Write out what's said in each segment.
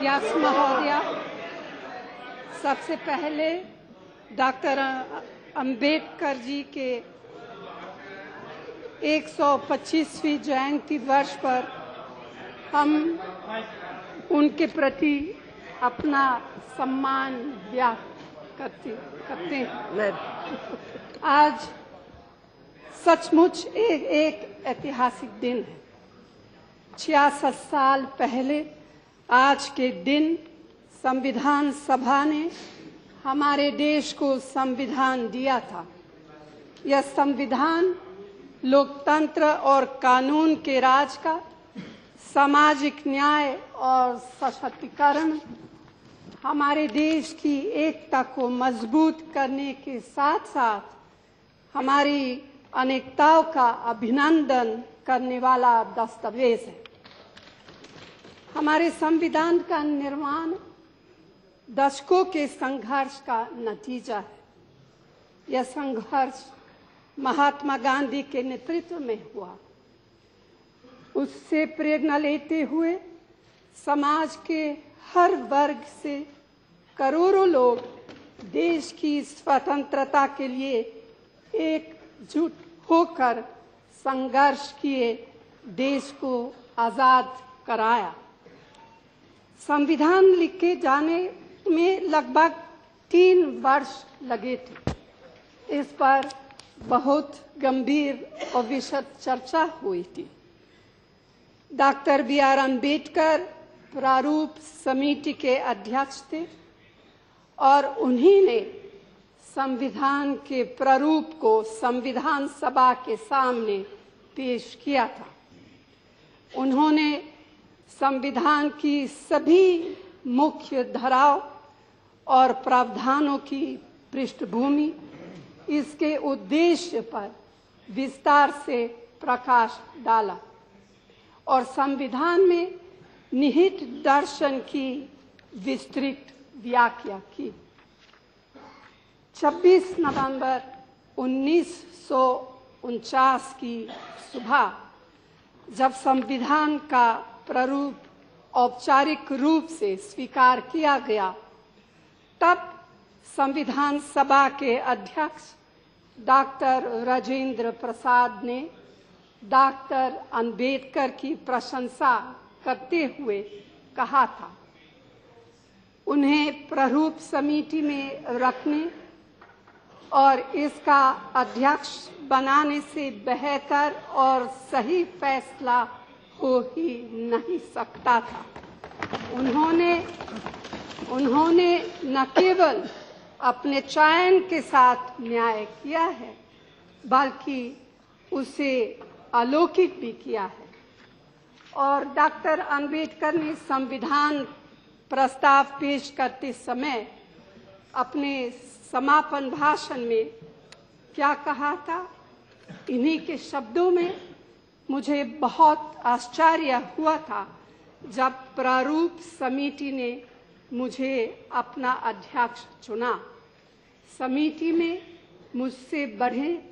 व्यास महोदय, सबसे पहले डॉक्टर अंबेडकर जी के 125वीं जयंती वर्ष पर हम उनके प्रति अपना सम्मान व्यक्त करते हैं। आज सचमुच एक ऐतिहासिक दिन है। 66 साल पहले आज के दिन संविधान सभा ने हमारे देश को संविधान दिया था। यह संविधान लोकतंत्र और कानून के राज का, सामाजिक न्याय और सशक्तिकरण, हमारे देश की एकता को मजबूत करने के साथ साथ हमारी अनेकताओं का अभिनंदन करने वाला दस्तावेज है। हमारे संविधान का निर्माण दशकों के संघर्ष का नतीजा है। यह संघर्ष महात्मा गांधी के नेतृत्व में हुआ। उससे प्रेरणा लेते हुए समाज के हर वर्ग से करोड़ों लोग देश की स्वतंत्रता के लिए एकजुट होकर संघर्ष किए, देश को आजाद कराया। संविधान लिखे जाने में लगभग 3 वर्ष लगे थे। इस पर बहुत गंभीर और विशद चर्चा हुई थी। Doctor B.R. अम्बेडकर प्रारूप समिति के अध्यक्ष थे और उन्हीं ने संविधान के प्रारूप को संविधान सभा के सामने पेश किया था। उन्होंने संविधान की सभी मुख्य धाराओं और प्रावधानों की पृष्ठभूमि, इसके उद्देश्य पर विस्तार से प्रकाश डाला और संविधान में निहित दर्शन की विस्तृत व्याख्या की। 26 नवंबर 1949 की सुबह जब संविधान का प्रारूप औपचारिक रूप से स्वीकार किया गया, तब संविधान सभा के अध्यक्ष डॉक्टर राजेंद्र प्रसाद ने डॉक्टर अंबेडकर की प्रशंसा करते हुए कहा था, उन्हें प्रारूप समिति में रखने और इसका अध्यक्ष बनाने से बेहतर और सही फैसला हो ही नहीं सकता था। उन्होंने न केवल अपने चयन के साथ न्याय किया है, बल्कि उसे अलौकिक भी किया है। और डॉक्टर अंबेडकर ने संविधान प्रस्ताव पेश करते समय अपने समापन भाषण में क्या कहा था? इन्हीं के शब्दों में मुझे बहुत आश्चर्य हुआ था जब प्रारूप समिति ने मुझे अपना अध्यक्ष चुना। समिति में मुझसे बढ़े,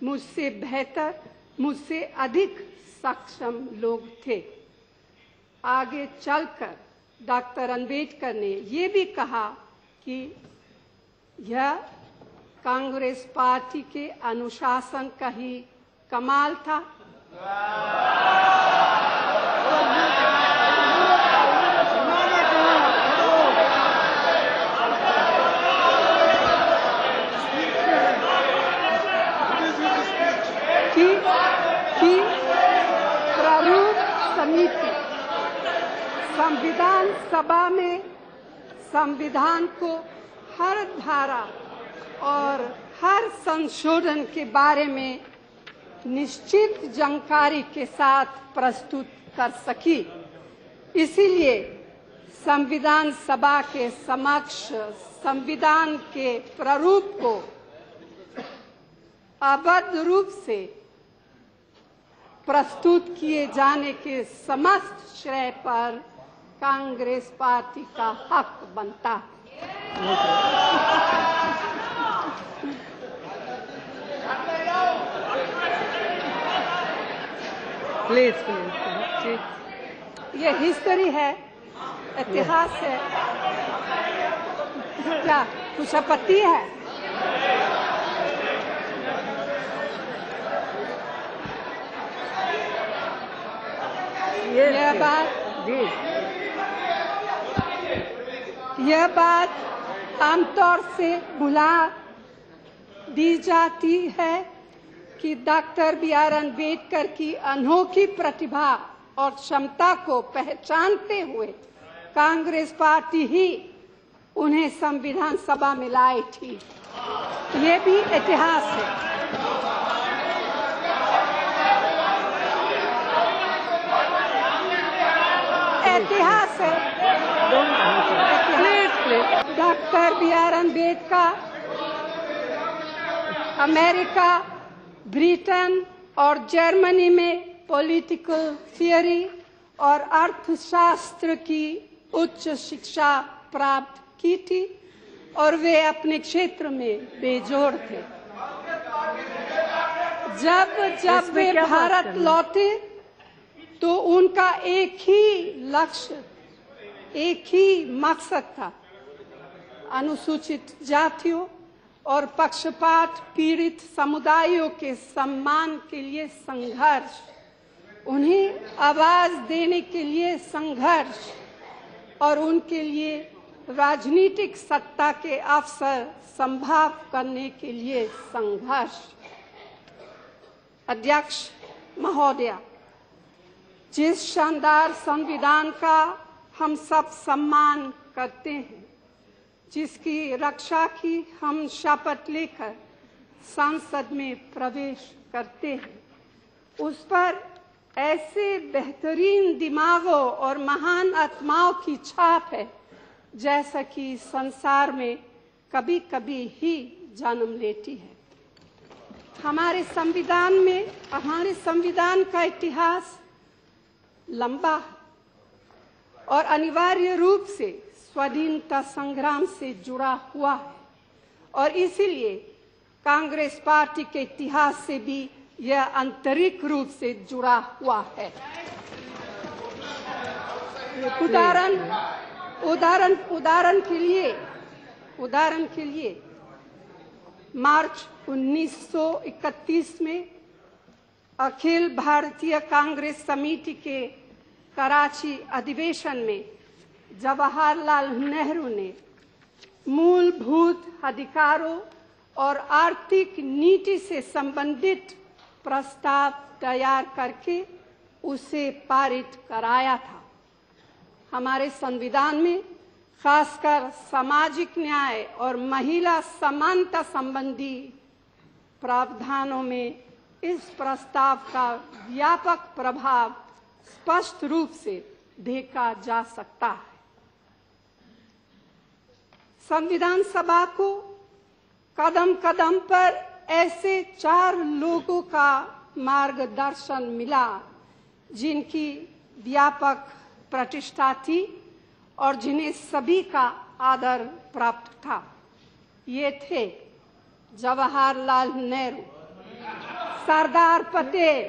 मुझसे बेहतर, मुझसे अधिक सक्षम लोग थे। आगे चलकर डॉक्टर अंबेडकर ने ये भी कहा कि यह कांग्रेस पार्टी के अनुशासन का ही कमाल था। कि प्रारूप समिति संविधान सभा में संविधान को हर धारा और हर संशोधन के बारे में निश्चित जानकारी के साथ प्रस्तुत कर सकी। इसीलिए संविधान सभा के समक्ष संविधान के प्रारूप को अवैध रूप से प्रस्तुत किए जाने के समस्त श्रेय पर कांग्रेस पार्टी का हक बनता है। प्लीज ये हिस्ट्री है इतिहास है। क्या कुछ आपत्ति है? यह बात आमतौर से भुला दी जाती है कि डॉक्टर बी.आर. अम्बेडकर की अनोखी प्रतिभा और क्षमता को पहचानते हुए कांग्रेस पार्टी ही उन्हें संविधान सभा में लाई थी। ये भी इतिहास है। इतिहास है। Doctor B R. Ambedkar America, Britain और जर्मनी में पॉलिटिकल थियरी और अर्थशास्त्र की उच्च शिक्षा प्राप्त की थी और वे अपने क्षेत्र में बेजोड़ थे। जब वे भारत लौटे तो उनका एक ही लक्ष्य, एक ही मकसद था, अनुसूचित जातियों और पक्षपात पीड़ित समुदायों के सम्मान के लिए संघर्ष, उन्हें आवाज देने के लिए संघर्ष और उनके लिए राजनीतिक सत्ता के अवसर संभव करने के लिए संघर्ष। अध्यक्ष महोदया, जिस शानदार संविधान का हम सब सम्मान करते हैं, जिसकी रक्षा की हम शपथ लेकर संसद में प्रवेश करते हैं, उस पर ऐसे बेहतरीन दिमागों और महान आत्माओं की छाप है जैसा कि संसार में कभी कभी ही जन्म लेती है। हमारे संविधान का इतिहास लंबा है और अनिवार्य रूप से स्वाधीनता संग्राम से जुड़ा हुआ है और इसीलिए कांग्रेस पार्टी के इतिहास से भी यह आंतरिक रूप से जुड़ा हुआ है। उदाहरण के लिए मार्च 1931 में अखिल भारतीय कांग्रेस समिति के कराची अधिवेशन में जवाहरलाल नेहरू ने मूलभूत अधिकारों और आर्थिक नीति से संबंधित प्रस्ताव तैयार करके उसे पारित कराया था। हमारे संविधान में खासकर सामाजिक न्याय और महिला समानता संबंधी प्रावधानों में इस प्रस्ताव का व्यापक प्रभाव स्पष्ट रूप से देखा जा सकता है। संविधान सभा को कदम कदम पर ऐसे 4 लोगों का मार्गदर्शन मिला जिनकी व्यापक प्रतिष्ठा थी और जिन्हें सभी का आदर प्राप्त था। ये थे जवाहरलाल नेहरू, सरदार पटेल,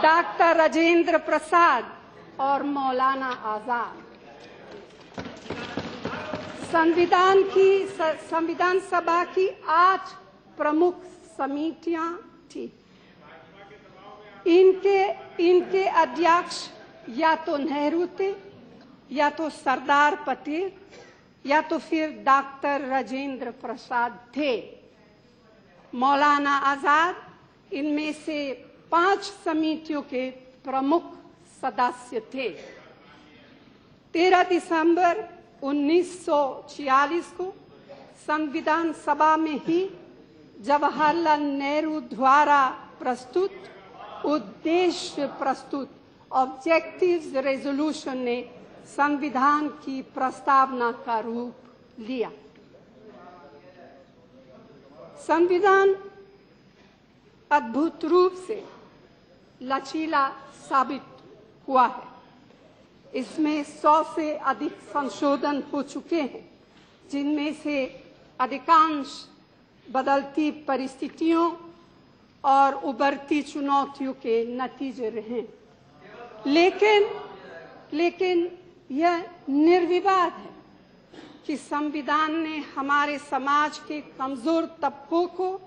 डॉक्टर राजेंद्र प्रसाद और मौलाना आजाद। संविधान सभा की 8 प्रमुख समितियां थी। इनके अध्यक्ष या तो नेहरू थे, या तो सरदार पटेल, या तो फिर डॉक्टर राजेंद्र प्रसाद थे। मौलाना आजाद इनमें से 5 समितियों के प्रमुख सदस्य थे। 13 दिसंबर 1946 को संविधान सभा में ही जवाहरलाल नेहरू द्वारा प्रस्तुत उद्देश्य प्रस्तुत ऑब्जेक्टिव्स रेजोल्यूशन ने संविधान की प्रस्तावना का रूप लिया। संविधान अद्भुत रूप से लचीला साबित हुआ है। इसमें 100 से अधिक संशोधन हो चुके हैं, जिनमें से अधिकांश बदलती परिस्थितियों और उभरती चुनौतियों के नतीजे रहे। लेकिन यह निर्विवाद है कि संविधान ने हमारे समाज के कमजोर तबकों को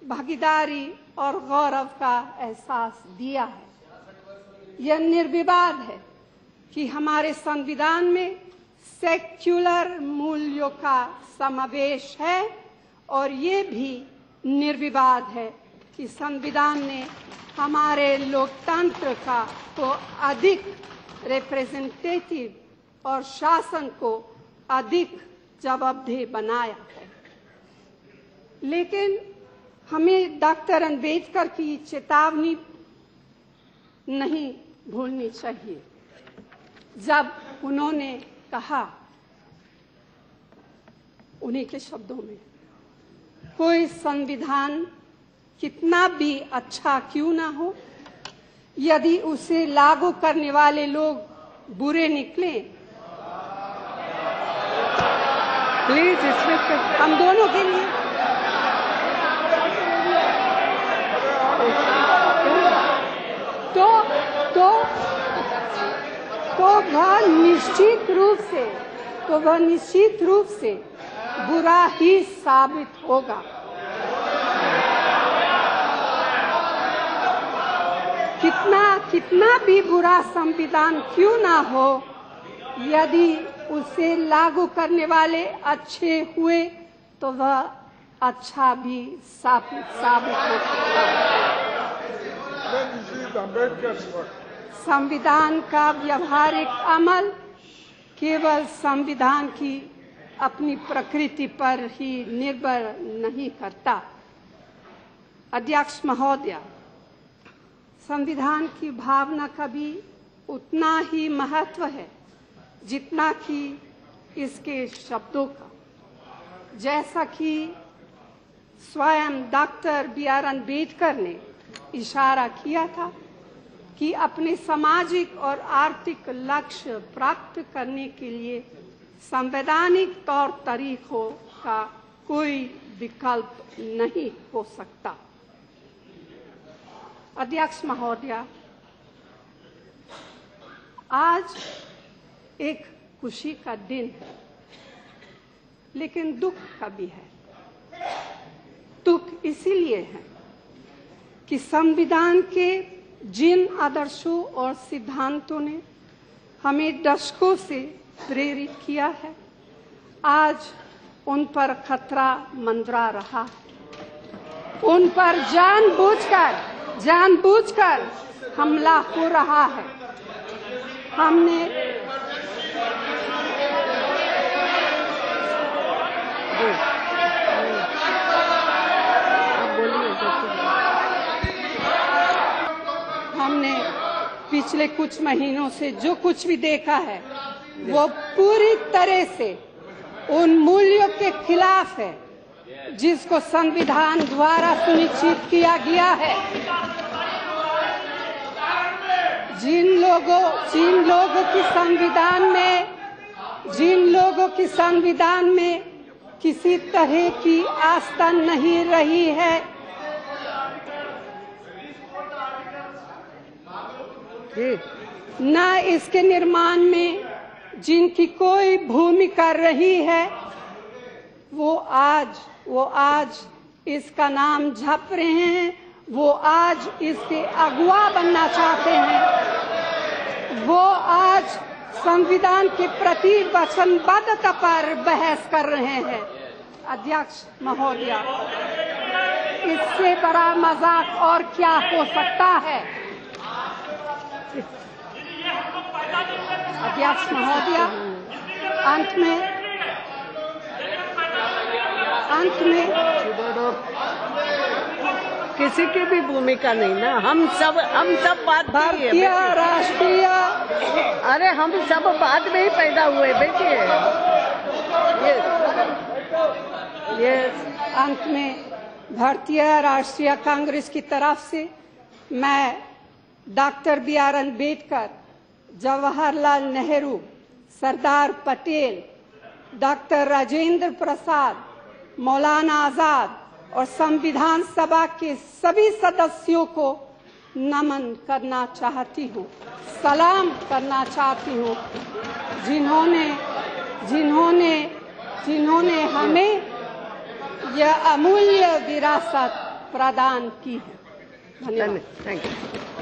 भागीदारी और गौरव का एहसास दिया है। यह निर्विवाद है कि हमारे संविधान में सेक्युलर मूल्यों का समावेश है और ये भी निर्विवाद है कि संविधान ने हमारे लोकतंत्र को अधिक रिप्रेजेंटेटिव और शासन को अधिक जवाबदेह बनाया है। लेकिन हमें डॉक्टर अंबेडकर की चेतावनी नहीं भूलनी चाहिए जब उन्होंने कहा, उन्हीं के शब्दों में, कोई संविधान कितना भी अच्छा क्यों ना हो, यदि उसे लागू करने वाले लोग बुरे निकले। प्लीज इसमें हम दोनों के लिए वह निश्चित रूप से बुरा ही साबित होगा। कितना भी बुरा संविधान क्यों ना हो, यदि उसे लागू करने वाले अच्छे हुए तो वह अच्छा भी साबित हो सकता है। संविधान का व्यवहारिक अमल केवल संविधान की अपनी प्रकृति पर ही निर्भर नहीं करता। अध्यक्ष महोदय, संविधान की भावना का भी उतना ही महत्व है जितना कि इसके शब्दों का। जैसा कि स्वयं डॉक्टर B.R. अम्बेडकर ने इशारा किया था कि अपने सामाजिक और आर्थिक लक्ष्य प्राप्त करने के लिए संवैधानिक तौर तरीकों का कोई विकल्प नहीं हो सकता। अध्यक्ष महोदय, आज एक खुशी का दिन है, लेकिन दुख का भी है। दुख इसीलिए है कि संविधान के जिन आदर्शों और सिद्धांतों ने हमें दशकों से प्रेरित किया है, आज उन पर खतरा मंडरा रहा है। उन पर जानबूझकर हमला हो रहा है। हमने पिछले कुछ महीनों से जो कुछ भी देखा है वो पूरी तरह से उन मूल्यों के खिलाफ है जिसको संविधान द्वारा सुनिश्चित किया गया है। जिन लोगों की संविधान में किसी तरह की आस्था नहीं रही है, न इसके निर्माण में जिनकी कोई भूमिका रही है, वो आज इसका नाम जप रहे हैं, वो आज इसके अगुवा बनना चाहते हैं, वो आज संविधान के प्रति वचनबद्धता पर बहस कर रहे हैं। अध्यक्ष महोदय, इससे बड़ा मजाक और क्या हो सकता है? अध्यक्ष महोदय, अंत में किसी की भी भूमिका नहीं ना, हम सब बात भारतीय राष्ट्रीय, अरे हम सब बाद में ही पैदा हुए बेटे। ये अंत में भारतीय राष्ट्रीय कांग्रेस की तरफ से मैं doctor B.R. Ambedkar, Jawaharlal Nehru, Sardar Patel, doctor Rajendra Prasad, Maulana Azad और संविधान सभा के सभी सदस्यों को नमन करना चाहती हूँ, सलाम करना चाहती हूँ, जिन्होंने हमें यह अमूल्य विरासत प्रदान की है। धन्यवाद। Thank you.